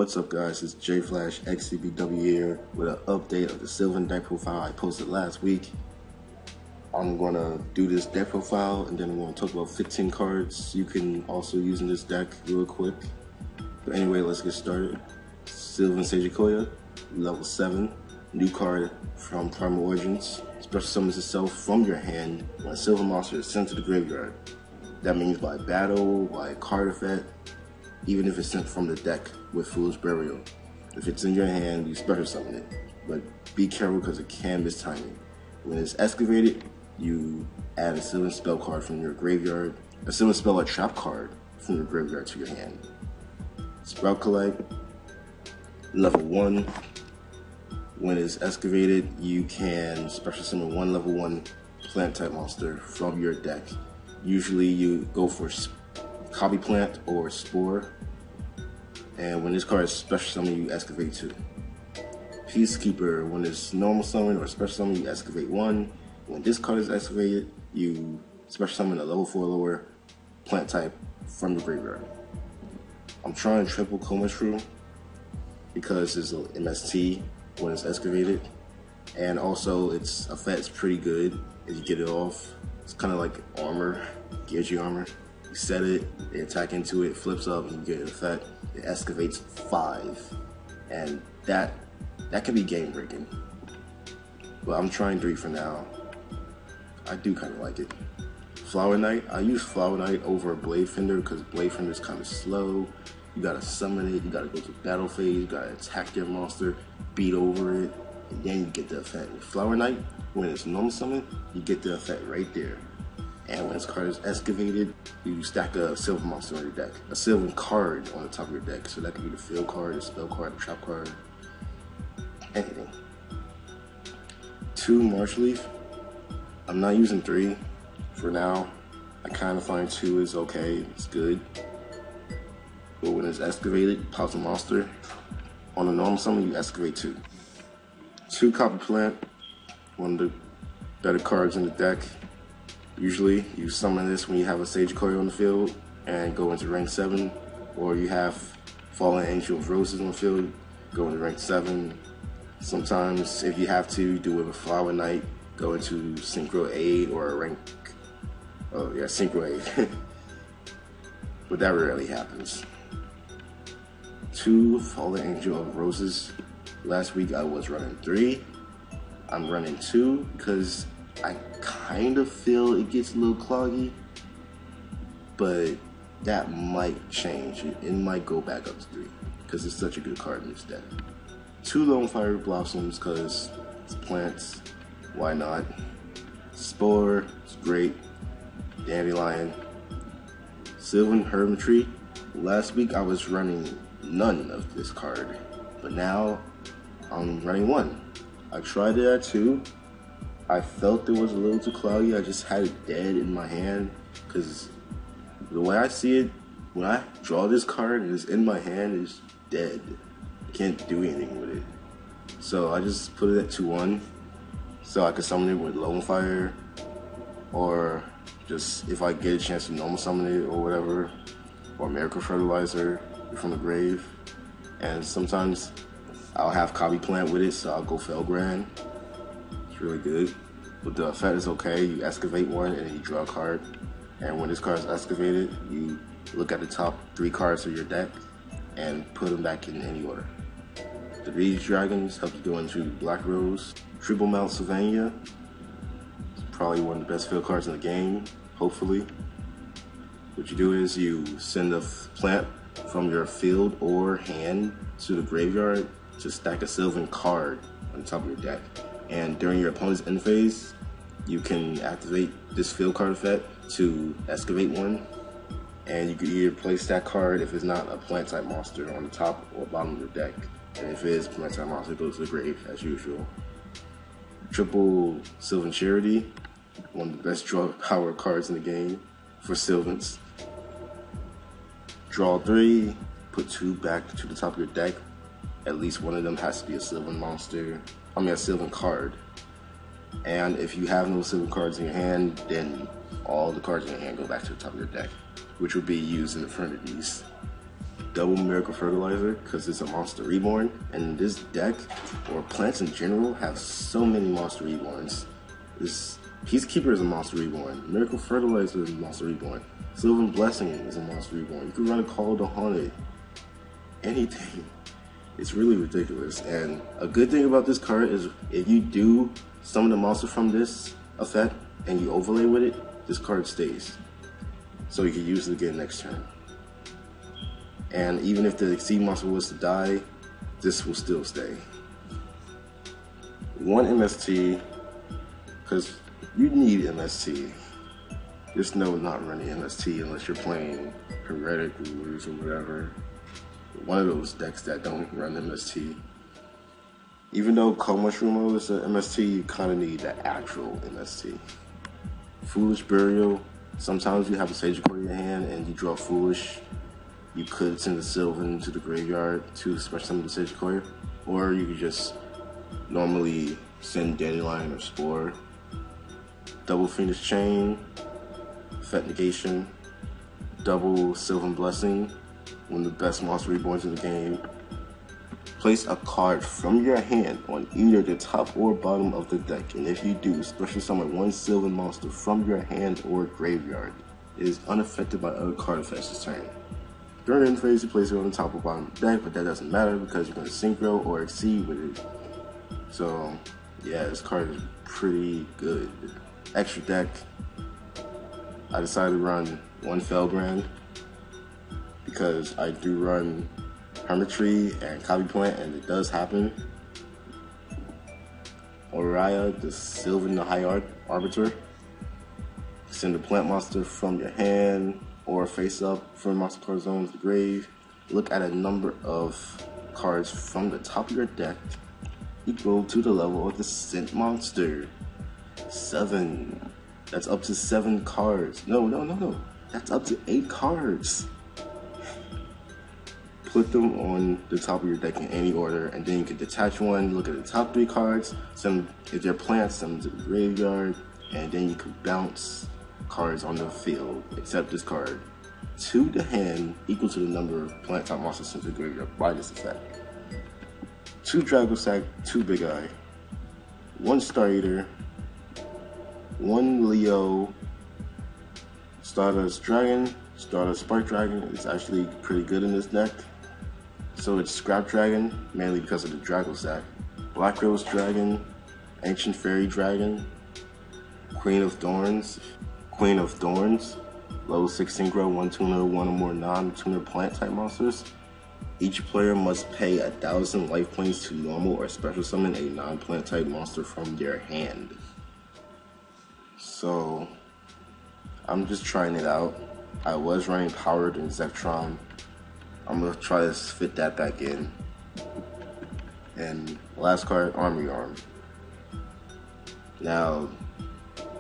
What's up, guys? It's JFlash XCBW here with an update of the Sylvan deck profile I posted last week. I'm gonna do this deck profile and then I'm gonna talk about 15 cards you can also use in this deck real quick. But anyway, let's get started. Sylvan Sequoia, level 7, new card from Primal Origins. Special summons itself from your hand when a Sylvan monster is sent to the graveyard. That means by battle, by card effect, even if it's sent from the deck with Foolish Burial. If it's in your hand, you special summon it. But be careful because it can miss timing. When it's excavated, you add a Sylvan spell card from your graveyard, a Sylvan spell or trap card from your graveyard to your hand. Sprout Collect, level 1. When it's excavated, you can special summon one level 1 plant type monster from your deck. Usually you go for Copy Plant or Spore. And when this card is special summon, you excavate 2. Peacekeeper, when it's normal summon or special summon, you excavate 1. When this card is excavated, you special summon a level 4 lower plant type from your graveyard. I'm trying triple Coma Shrew because it's an MST when it's excavated. And also its effect's pretty good if you get it off. It's kind of like armor, Geargy armor. You set it, they attack into it, flips up, and you get an effect. It excavates 5, and that can be game breaking. But I'm trying 3 for now. I do kind of like it. Flower Knight, I use Flower Knight over Blade Fender because Blade Fender is kind of slow. You gotta summon it, you gotta go to battle phase, you gotta attack your monster, beat over it, and then you get the effect. With Flower Knight, when it's normal summon, you get the effect right there. And when this card is excavated, you stack a Sylvan monster on your deck. A Sylvan card on the top of your deck. So that could be the field card, the spell card, the trap card, anything. 2 Marsh Leaf. I'm not using 3 for now. I kind of find 2 is okay, it's good. But when it's excavated, pops a monster. On a normal summon, you excavate 2. 2 Copy Plant, one of the better cards in the deck. Usually, you summon this when you have a Sage Courier on the field and go into rank 7, or you have Fallen Angel of Roses on the field, go into rank 7. Sometimes, if you have to, do it with Flower Knight, go into Synchro 8 or a rank, Synchro 8. But that rarely happens. 2 Fallen Angel of Roses. Last week I was running 3. I'm running 2 because I kind of feel it gets a little cloggy, but that might change. It might go back up to 3 because it's such a good card in this deck. 2 Lone Fire Blossoms because it's plants, why not? Spore, it's great. Dandelion. Sylvan Hermitry. Last week I was running none of this card, but now I'm running 1. I tried it at 2. I felt it was a little too cloudy. I just had it dead in my hand because the way I see it, when I draw this card and it's in my hand, it's dead. I can't do anything with it. So I just put it at 2-1 so I could summon it with Lone Fire, or just if I get a chance to normal summon it or whatever, or Miracle Fertilizer from the grave. And sometimes I'll have Copy Plant with it, so I'll go Felgrand. It's really good. But the effect is okay. You excavate 1 and you draw a card. And when this card is excavated, you look at the top 3 cards of your deck and put them back in any order. The Reeds Dragons help you go into Black Rose. Triple Mount Sylvania. It's probably one of the best field cards in the game, hopefully. What you do is you send a plant from your field or hand to the graveyard to stack a Sylvan card on the top of your deck. And during your opponent's end phase, you can activate this field card effect to excavate 1. And you can either place that card if it's not a plant type monster on the top or bottom of your deck. And if it is a plant type monster, it goes to the grave as usual. Triple Sylvan Charity, one of the best draw power cards in the game for Sylvans. Draw 3, put 2 back to the top of your deck. At least one of them has to be a Sylvan monster. A Sylvan card. And if you have no Sylvan cards in your hand, then all the cards in your hand go back to the top of your deck, which would be used in Infernities. double Miracle Fertilizer because it's a Monster Reborn, and this deck, or plants in general, have so many Monster Reborns. This Peacekeeper is a Monster Reborn, Miracle Fertilizer is a Monster Reborn, Sylvan Blessing is a Monster Reborn. You can run a Call of the Haunted, anything. It's really ridiculous. And a good thing about this card is if you do summon the monster from this effect and you overlay with it, this card stays. So you can use it again next turn. And even if the Exceed monster was to die, this will still stay. One MST, because you need MST. There's no not running MST unless you're playing Heretic Rulers or whatever. One of those decks that don't run MST. Even though Cold Mushroom is an MST, you kind of need the actual MST. Foolish Burial. Sometimes you have a Sagecor in your hand and you draw Foolish. You could send the Sylvan to the graveyard to special summon the Sagecor, or you could just normally send Dandelion or Spore. Double Phoenix Chain, Effect Negation, double Sylvan Blessing, one of the best Monster Reborns in the game. Place a card from your hand on either the top or bottom of the deck, and if you do, special summon one Sylvan monster from your hand or graveyard. It is unaffected by other card effects this turn. During end phase, you place it on the top or bottom of the deck, but that doesn't matter because you're going to Synchro or Exceed with it. So, yeah, this card is pretty good. Extra deck, I decided to run one Felgrand because I do run Hermitry and Copy Plant, and it does happen. Oriya, the Sylvan the High Arbiter. Send a plant monster from your hand or face up from monster card zone to the grave. Look at a number of cards from the top of your deck equal to the level of the sent monster. 7. That's up to 7 cards. No. That's up to 8 cards. Put them on the top of your deck in any order, and then you can detach one, look at the top 3 cards, if they're plants, send them to the graveyard, and then you can bounce cards on the field, except this card, to the hand equal to the number of plant type monsters sent to the graveyard by this effect. 2 Dragosack, 2 Big Eye, 1 Star Eater, 1 Leo, Stardust Dragon. Stardust Spark Dragon is actually pretty good in this deck. So it's Scrap Dragon, mainly because of the Dragosack. Black Rose Dragon, Ancient Fairy Dragon, Queen of Thorns, level 6 Synchro, 1 tuner, 1 or more non-tuner plant type monsters. Each player must pay 1,000 life points to normal or special summon a non-plant type monster from their hand. So, I'm just trying it out. I was running Powered and Zektron. I'm gonna try to fit that back in. And last card, Armory Arm. Now,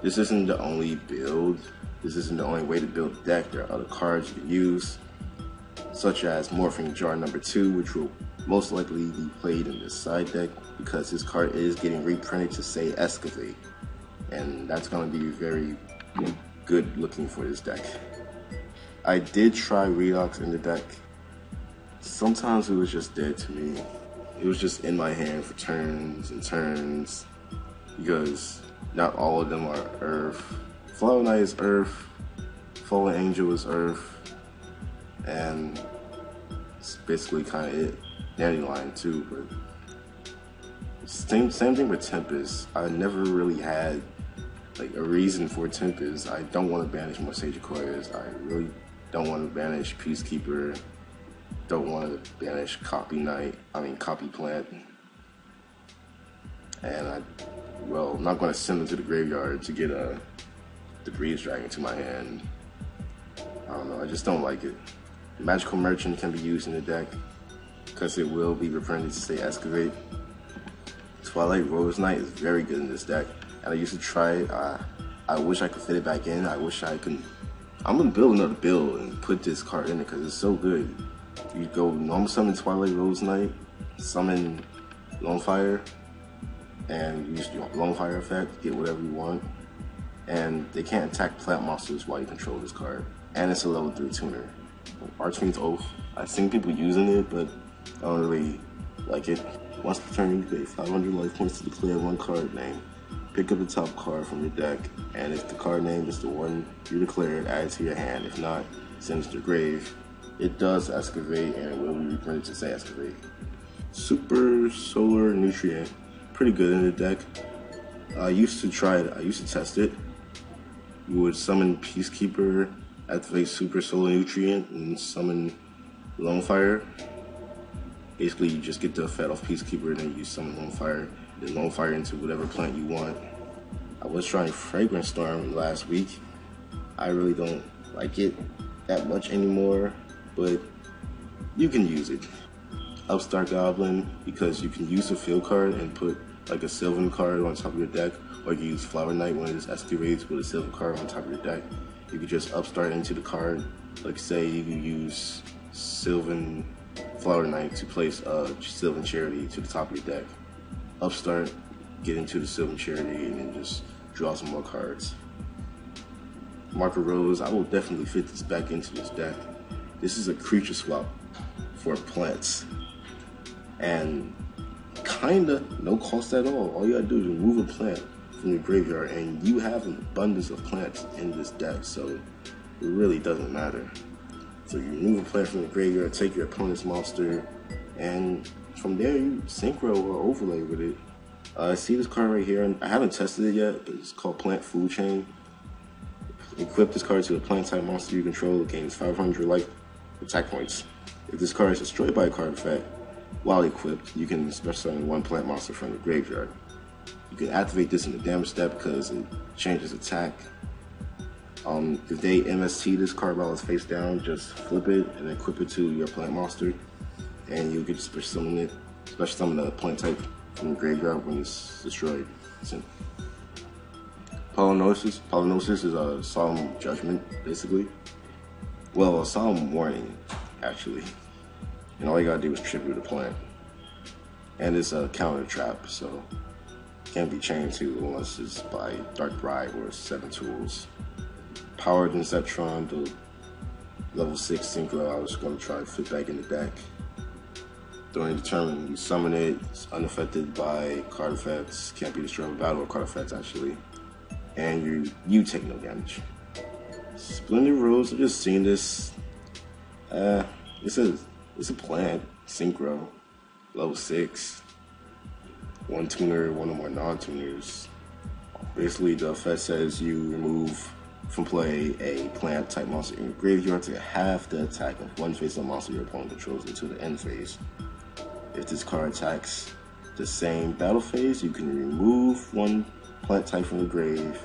this isn't the only build. This isn't the only way to build a deck. There are other cards you can use, such as Morphing Jar number 2, which will most likely be played in this side deck because this card is getting reprinted to say Excavate. And that's gonna be very good looking for this deck. I did try Redox in the deck. Sometimes it was just dead to me. It was just in my hand for turns and turns because not all of them are Earth. Flower Knight is Earth, Fallen Angel is Earth, and it's basically kind of it. Dandelion too, but same thing with Tempest. I never really had like a reason for Tempest. I don't want to banish more Sagecor. I really don't want to banish Peacekeeper. Don't want to banish Copy Plant. And I'm not going to send them to the graveyard to get the Breeze Dragon to my hand. I don't know, I just don't like it. Magical Merchant can be used in the deck because it will be reprinted to say Excavate. Twilight Rose Knight is very good in this deck, and I used to try it. I wish I could fit it back in. I wish I could. I'm gonna build another build and put this card in it because it's so good. You go normal summon Twilight Rose Knight, summon Lonefire, and use your Lonefire effect, get whatever you want. And they can't attack plant monsters while you control this card. And it's a level 3 tuner. Archfiend's Oath. I've seen people using it, but I don't really like it. Once per turn, you pay 500 life points to declare one card name. Pick up the top card from your deck, and if the card name is the one you declared, add it to your hand. If not, send it to the grave. It does excavate, and it will be reprinted to say excavate. Super Solar Nutrient. Pretty good in the deck. I used to try it. I used to test it. You would summon Peacekeeper, activate Super Solar Nutrient, and summon Lonefire. Basically, you just get the effect off Peacekeeper, and then you summon Lonefire, then Lonefire into whatever plant you want. I was trying Fragrant Storm last week. I really don't like it that much anymore, but you can use it. Upstart Goblin, because you can use a field card and put like a Sylvan card on top of your deck, or you can use Flower Knight when it excavates with a Sylvan card on top of your deck. You can just upstart into the card. Like say you can use Sylvan Flower Knight to place a Sylvan Charity to the top of your deck. Upstart, get into the Sylvan Charity, and then just draw some more cards. Marker Rose, I will definitely fit this back into this deck. This is a creature swap for plants. And kinda no cost at all. All you gotta do is remove a plant from your graveyard, and you have an abundance of plants in this deck, so it really doesn't matter. So you remove a plant from the graveyard, take your opponent's monster, and from there you synchro or overlay with it. I see this card right here, and I haven't tested it yet. It's called Plant Food Chain. Equip this card to a plant type monster you control. It gains 500 life attack points. If this card is destroyed by a card effect, while equipped, you can special summon one plant monster from the graveyard. You can activate this in the damage step because it changes attack. If they MST this card while it's face down, just flip it and equip it to your plant monster, and you'll get to special summon a plant type from the graveyard when it's destroyed. Polynosis. Polynosis is a solemn judgment, basically. Well, a solemn warning, actually. And all you gotta do is tribute a plant. And it's a counter trap, so it can't be chained to unless it's by Dark Bribe or 7 tools. Powered Inceptron, the level 6 synchro, I was gonna try to fit back in the deck. During the turn, you summon it, it's unaffected by card effects, can't be destroyed with battle or card effects actually. And you take no damage. Splendid Rose, I've just seen this. It's a plant, synchro, level 6. One tuner, one or more non-tuners. Basically, the effect says you remove from play a plant type monster in your graveyard to half the attack of one face-up monster your opponent controls until the end phase. If this card attacks the same battle phase, you can remove one plant type from the grave,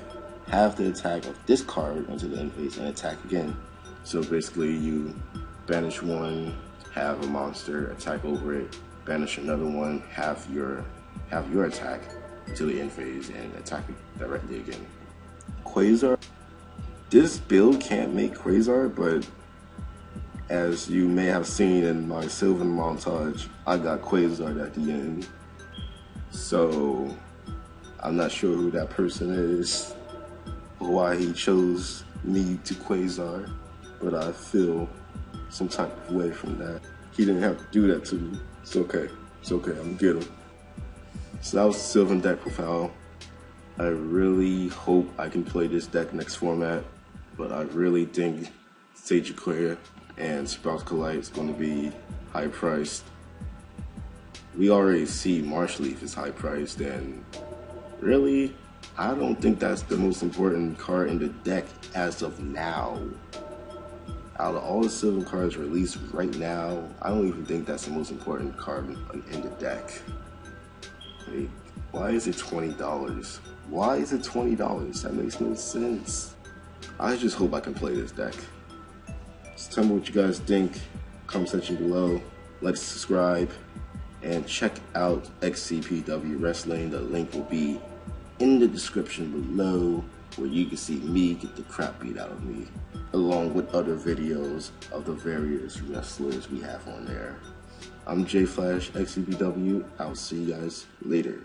half the attack of this card until the end phase, and attack again. So basically, you banish one, have a monster attack over it, banish another one, have your attack until the end phase, and attack it directly again. Quasar. This build can't make Quasar, but as you may have seen in my Sylvan montage, I got Quasar at the end. So I'm not sure who that person is or why he chose me to Quasar, but I feel some type of way from that. He didn't have to do that to me. It's okay. It's okay. I'm gonna get him. So that was the Sylvan deck profile. I really hope I can play this deck next format, but I really think Sage Aquaria and Sprouts Light is going to be high priced. We already see Marshleaf is high priced, and really, I don't think that's the most important card in the deck as of now. Out of all the Sylvan cards released right now, I don't even think that's the most important card in the deck. Like, why is it $20? Why is it $20? That makes no sense. I just hope I can play this deck. Just tell me what you guys think. Comment section below. Like, subscribe, and check out XCPW Wrestling. The link will be in the description below, where you can see me get the crap beat out of me, along with other videos of the various wrestlers we have on there. I'm J Flash XCPW. I'll see you guys later.